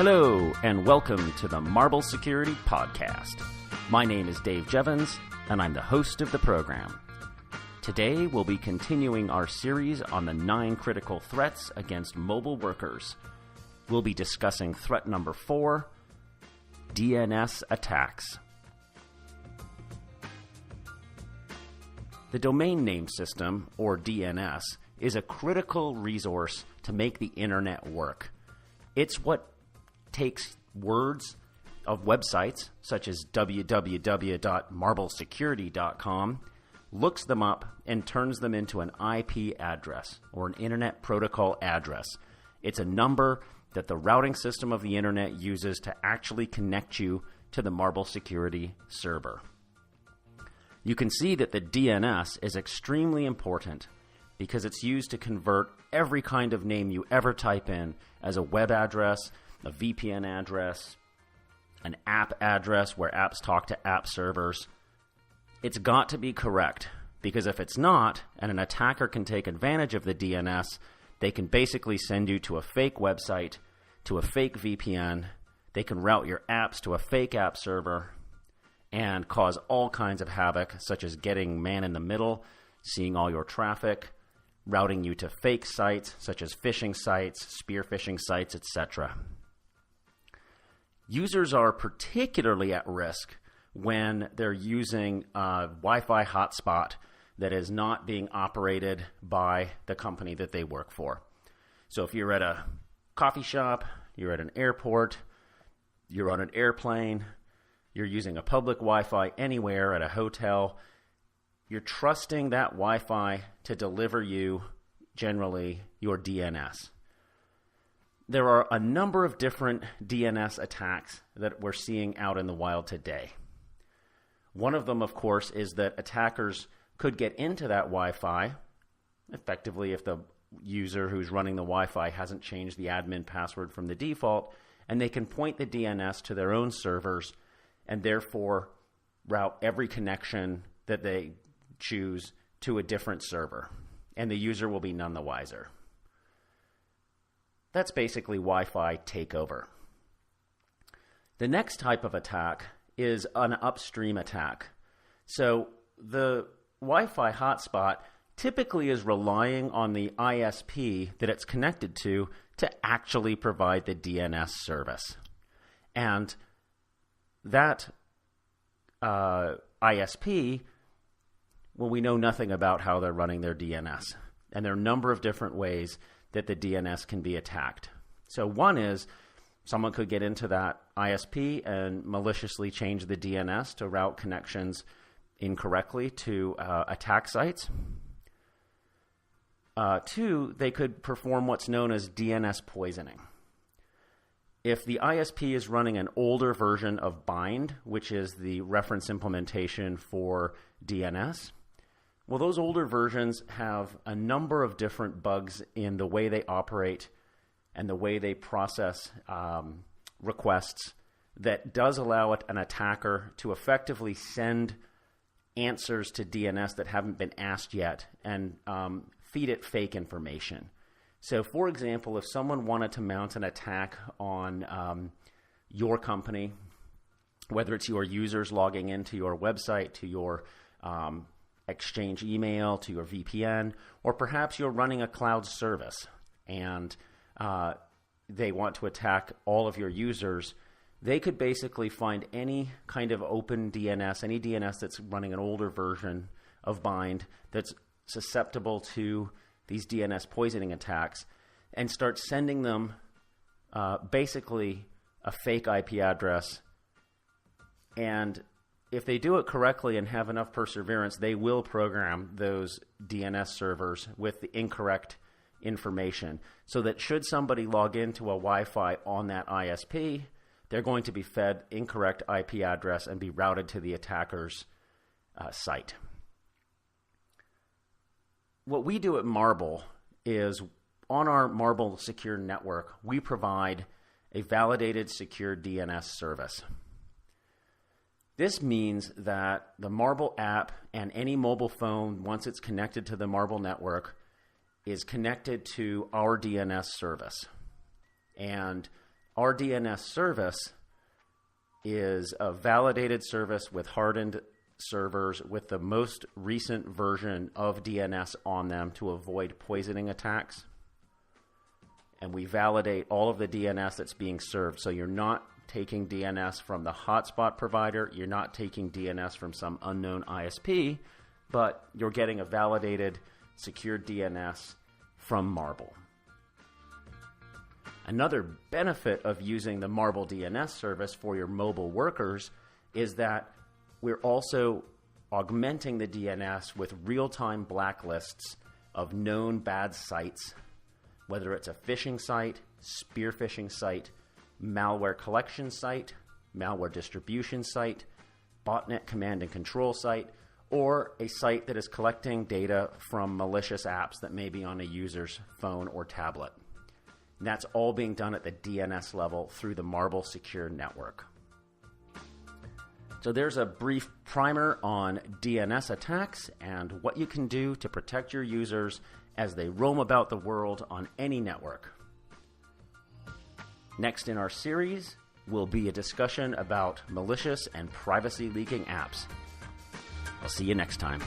Hello, and welcome to the Marble Security Podcast. My name is Dave Jevons, and I'm the host of the program. Today, we'll be continuing our series on the 9 critical threats against mobile workers. We'll be discussing threat number 4, DNS attacks. The domain name system, or DNS, is a critical resource to make the internet work. It's what takes words of websites, such as www.marblesecurity.com, looks them up, and turns them into an IP address, or an Internet Protocol address. It's a number that the routing system of the Internet uses to actually connect you to the Marble Security server. You can see that the DNS is extremely important because it's used to convert every kind of name you ever type in as a web address, a VPN address, an app address where apps talk to app servers. It's got to be correct, because if it's not, and an attacker can take advantage of the DNS, they can basically send you to a fake website, to a fake VPN, they can route your apps to a fake app server, and cause all kinds of havoc, such as getting man in the middle, seeing all your traffic, routing you to fake sites, such as phishing sites, spear phishing sites, etc. Users are particularly at risk when they're using a Wi-Fi hotspot that is not being operated by the company that they work for. So if you're at a coffee shop, you're at an airport, you're on an airplane, you're using a public Wi-Fi anywhere at a hotel, you're trusting that Wi-Fi to deliver you, generally, your DNS. There are a number of different DNS attacks that we're seeing out in the wild today. One of them, of course, is that attackers could get into that Wi-Fi, effectively if the user who's running the Wi-Fi hasn't changed the admin password from the default, and they can point the DNS to their own servers and therefore route every connection that they choose to a different server, and the user will be none the wiser. That's basically Wi-Fi takeover. The next type of attack is an upstream attack. So the Wi-Fi hotspot typically is relying on the ISP that it's connected to actually provide the DNS service. And that ISP, well, we know nothing about how they're running their DNS. And there are a number of different ways that the DNS can be attacked. So one is someone could get into that ISP and maliciously change the DNS to route connections incorrectly to attack sites. 2, they could perform what's known as DNS poisoning. If the ISP is running an older version of Bind, which is the reference implementation for DNS, well, those older versions have a number of different bugs in the way they operate and the way they process requests that does allow an attacker to effectively send answers to DNS that haven't been asked yet and feed it fake information. So, for example, if someone wanted to mount an attack on your company, whether it's your users logging into your website, to your Exchange email, to your VPN, or perhaps you're running a cloud service and they want to attack all of your users, they could basically find any kind of open DNS, any DNS that's running an older version of Bind that's susceptible to these DNS poisoning attacks, and start sending them basically a fake IP address. And if they do it correctly and have enough perseverance, they will program those DNS servers with the incorrect information, so that should somebody log into a Wi-Fi on that ISP, they're going to be fed incorrect IP address and be routed to the attacker's site. What we do at Marble is, on our Marble Secure Network, we provide a validated secure DNS service. This means that the Marble app and any mobile phone, once it's connected to the Marble network, is connected to our DNS service. And Our DNS service is a validated service with hardened servers with the most recent version of DNS on them to avoid poisoning attacks. And we validate all of the DNS that's being served. So you're not taking DNS from the hotspot provider. You're not taking DNS from some unknown ISP, but you're getting a validated, secured DNS from Marble. Another benefit of using the Marble DNS service for your mobile workers is that we're also augmenting the DNS with real-time blacklists of known bad sites, whether it's a phishing site, spear phishing site, malware collection site, malware distribution site, botnet command and control site, or a site that is collecting data from malicious apps that may be on a user's phone or tablet. And that's all being done at the DNS level through the Marble Secure Network. So there's a brief primer on DNS attacks and what you can do to protect your users as they roam about the world on any network. Next in our series will be a discussion about malicious and privacy leaking apps. I'll see you next time.